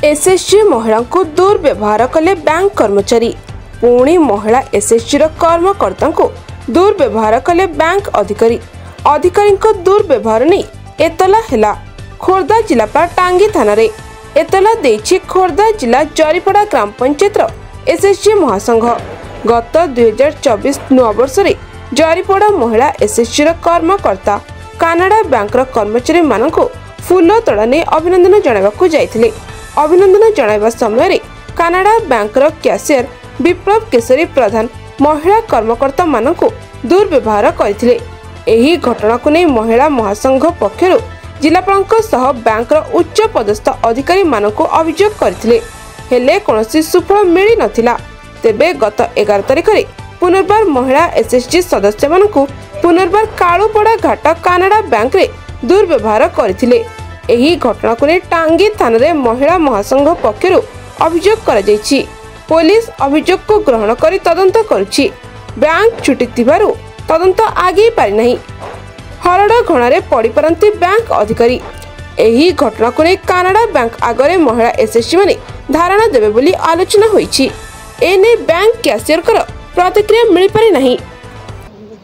SHG महिला को दुर्व्यवहार कले बैंक कर्मचारी। पुणी महिला एसएचजी कर्मकर्ता को दुर्व्यवहार कले बैंक अधिकारी। अधिकारी दुर्व्यवहार नहीं एतला है खोर्धा जिलापाल टांगी थाना रे। एतला देछि खोर्धा जिला जरीपड़ा ग्राम पंचायत एसएचजी महासंघ। गत 2024 नववर्ष जरीपड़ा महिला एसएचजी कर्मकर्ता कानाडा बैंक कर्मचारी मानक फूल तोड़ा नहीं अभिनंदन जणाइबाकू जाइथिले। अभिनंदन जणाइबा समय कानाडा बैंक कैशियर विप्लव केशरी प्रधान महिला कर्मकर्ता मानक दुर्व्यवहार करथिले। एही घटना को नहीं महिला महासंघ पक्षरु जिलापाल बैंक उच्च पदस्थ अधिकारी मानक अभियोग करथिले, हेले कोनोसी सुफल मिली नथिला। तेबे गत 11 तारिख रे पुनर्बार महिला एसएचजी सदस्य मानक पुनर्बार कालुपड़ा घाट कानाडा बैंक रे दुर्व्यवहार करथिले। एही घटना को नहीं टांगी थाना रे महिला महासंघ पक्षरु अभियोग करा जायछि। पुलिस अभियोग को ग्रहण करी तदंत करुछि। बैंक छुट्टी थिबारु तदंत आगे पारि नहीं। हरड़ घणारे पड़ी पारंती बैंक अधिकारी। एही घटना को नहीं कानाडा बैंक आगरे महिला एसएचजी माने धारणा देबे बोली आलोचना होईछि। एने बैंक कैशियर कर प्रतिक्रिया मिल पारि नहीं।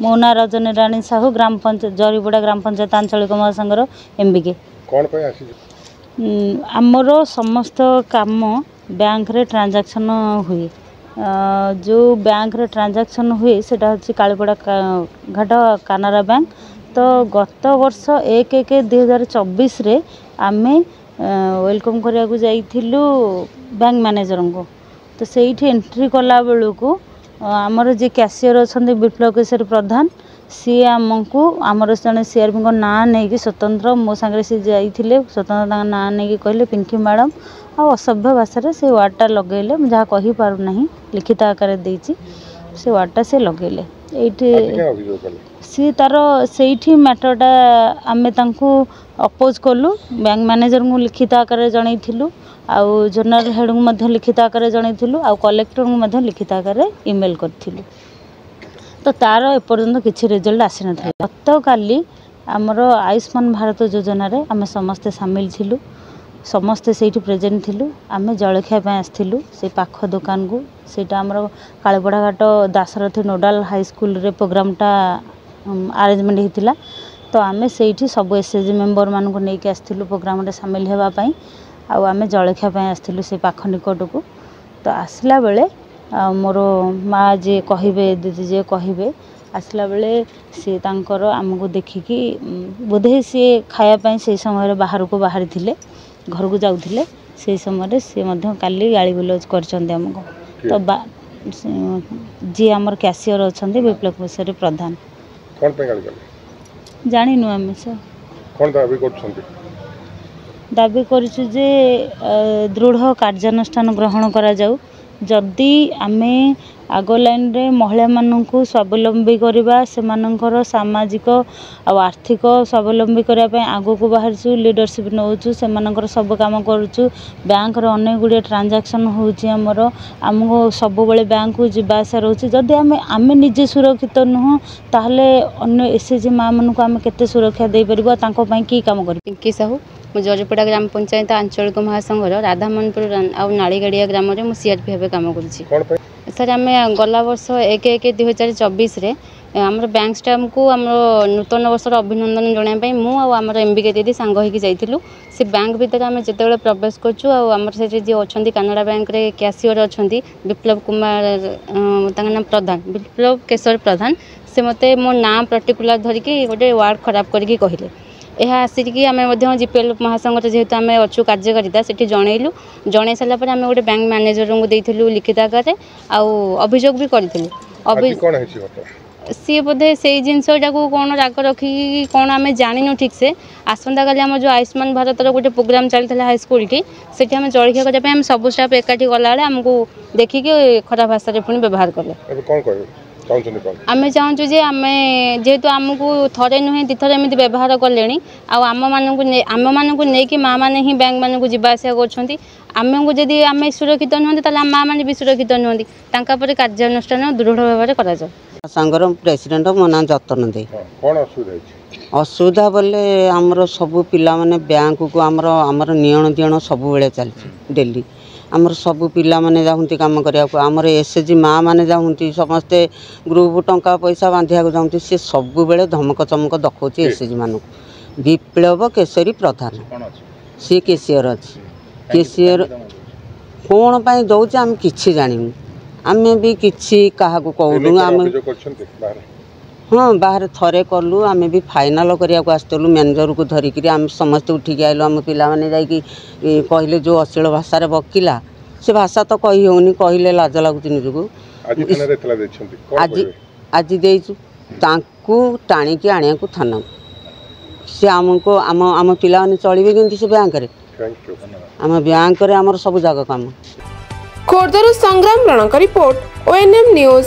मोना रजनी रानी साहू ग्राम पंचायत जरीबड़ा ग्राम पंचायत आंचलिक महासंघर एमबीके। कौन पे आसी आमर समस्त काम बैंक रे ट्रांजैक्शन हुए। जो बैंक रे ट्रांजैक्शन हुए सेटा हछि कालीपड़ा घाट कानाडा बैंक। तो गत वर्ष 1/1/2024 रे आमे वेलकम करिया को जाइथिलु बैंक मैनेजर को। तो सेठी एंट्री कला बेलू को आमर जे कैशियर अछंती विप्लव केशरी प्रधान सी आमको आमर जड़े सीआरपी ना नहीं कि स्वतंत्र मो सांगे सी जाइए स्वतंत्र ना नहीं कहले पिंकी मैडम आ असभ्य भाषा से वार्डटा लगेले जहाँ कही पार नहीं लिखित आकार देछि से वार्डटा से लगेले सी तार से मैटरटा आम अपोज कलु। बैंक मैनेजर को लिखित आकार जनइलु आउ जनरल हेड को लिखित आकार जनइलु आउ कलेक्टर को लिखित आकार इमेल करूँ। तो तार एपर्यंत किसी रिजल्ट आसी ना। गत काली आमर आयुष्मान भारत योजना रे आमे समस्ते सामिल थिलु। समस्ते सेठी प्रेजेंट थिलु। आमे जलखिया पे आस्थिलु से पाख दुकान को। सेटा आमर कालीपड़ा घाट दासरथी नोडाल हाई स्कूल रे प्रोग्रामटा अरेंजमेंट हितिला। तो आमे सेठी सब एसएचजी मेंबर मान को नेकी आस्थिलु प्रोग्राम रे सामिल हेबा पई। आउ आमे जलखिया पे आस्थिलु से पाख निकट को। तो आसला बेले मोर माँ जे कहे दीदी जे कहे आसला बेले सी तांकर आमको देखिकी बोधे सी खायापाई से समय बाहर को बाहरी थिले घर को जाऊले से समय सी काली गाड़ी गुलज करमको। तो जी आमर कैशियर अच्छा विप्लव केशरी प्रधान जानु आम सर दाबी करूँ जे दृढ़ कार्यानुष्ठान ग्रहण करा जाऊ। जदि आमे आग लाइन रे महिला मानू स्वावलंबी करवा से सामाजिक और आर्थिक स्वावलंबी करने आग को बाहर लीडरशिप नौचु से सब काम करुचु। बैंक रे अनेक गुड़िया ट्रांजैक्शन होमर आमको सब बेले बैंक को जावासा रोचे। जदि आमे निजे सुरक्षित नुह ताहले अन्य एसएचजी माँ मान को आम केते सुरक्षा दे परबो तांको पई की काम कर। पिंकी साहू मु जरीपड़ा ग्राम पंचायत आंचलिक महासंघर राधामनपुर आउ नालीगाड़िया ग्राम में मु सीआरपी भाव काम कर। सर आम गला वर्ष 1/1/2024 रे आमर बैंक स्टाफ को आम नूतन वर्षर अभिनंदन जनाई मु आमर एमबीके दीदी सांग होइकी जाइथिलु। से बैंक भीतर आम जिते प्रवेश करछु आमर से जी अच्छा कानाडा बैंक रे कैशियर अच्छा विप्लव कुमार नाम प्रधान विप्लव केशर प्रधान से मते मो नाम पर्टिकुलर धरिकी गोटे वार्ड खराब करके कहले। यह आसिकी आम जीपीएल महासंघ जेहेतु आम अच्छु कार्यकारिता से जनइलु जन सारापर आम गोटे बैंक मैनेजर को देलु लिखित आकार अभियोग भी करूँ। सी बोधे से जिनसा को कौन राग रखिकी कौन आम जानु ठीक से आसंता काली आम जो आयुष्मान भारत गोटे प्रोग्राम चलता हाई स्कूल टी से जलखिया करने सब स्टाफ एकाठी गला आमको देखिकी खराब भाषा पुणी व्यवहार कले। आम चाहूँ जे आम जेहेतु आमको थरे नुहे दिथर एमती व्यवहार कले आम मानू नहीं माँ मैंने ही बैंक मानक जावासा कर आमको जदि आम सुरक्षित नुहति माँ मैंने भी सुरक्षित नुहति कार्यानुष्ठान दृढ़ भाव में कर। सांगर प्रेसिडेंट मो ना जतन दे असुविधा बोले आमर सब पिला माने बैंक को आमर नियण दियण सब बेले चलती डेली आमर सब पिला माने जाउंती काम करिया को आमर एसएचजी माँ माने जाउंती समस्ते ग्रुप टंका पैसा बांधिया को जाउंती से सब बेले धमक चमक दखौची एसएचजी मान विप्लव केशरी प्रधान सी केसीयर अच्छी केसीयर कौन पाई दौचे आम किछि जानिनु आमे भी किछि काहाकू कहूनु आम हाँ बाहर थरे कलु आमे भी फाइनाल करिया को आस्तलु मैनेजर को धरिकी आम समस्त उठिकी आइलु आम पिला माने जाइकी कहले जो अश्लील भाषा रे बकिला से भाषा तो कही होनी कहले लाज लागुची निजको आज देइछु तांकू टाणिकी आनिया को थाना से आमको आम आम पिला माने चलिबे केंति से बैंक रे आम बैंक रे हमर सब जागा काम खोर्धर संग्राम रणक रिपोर्ट ONM न्यूज।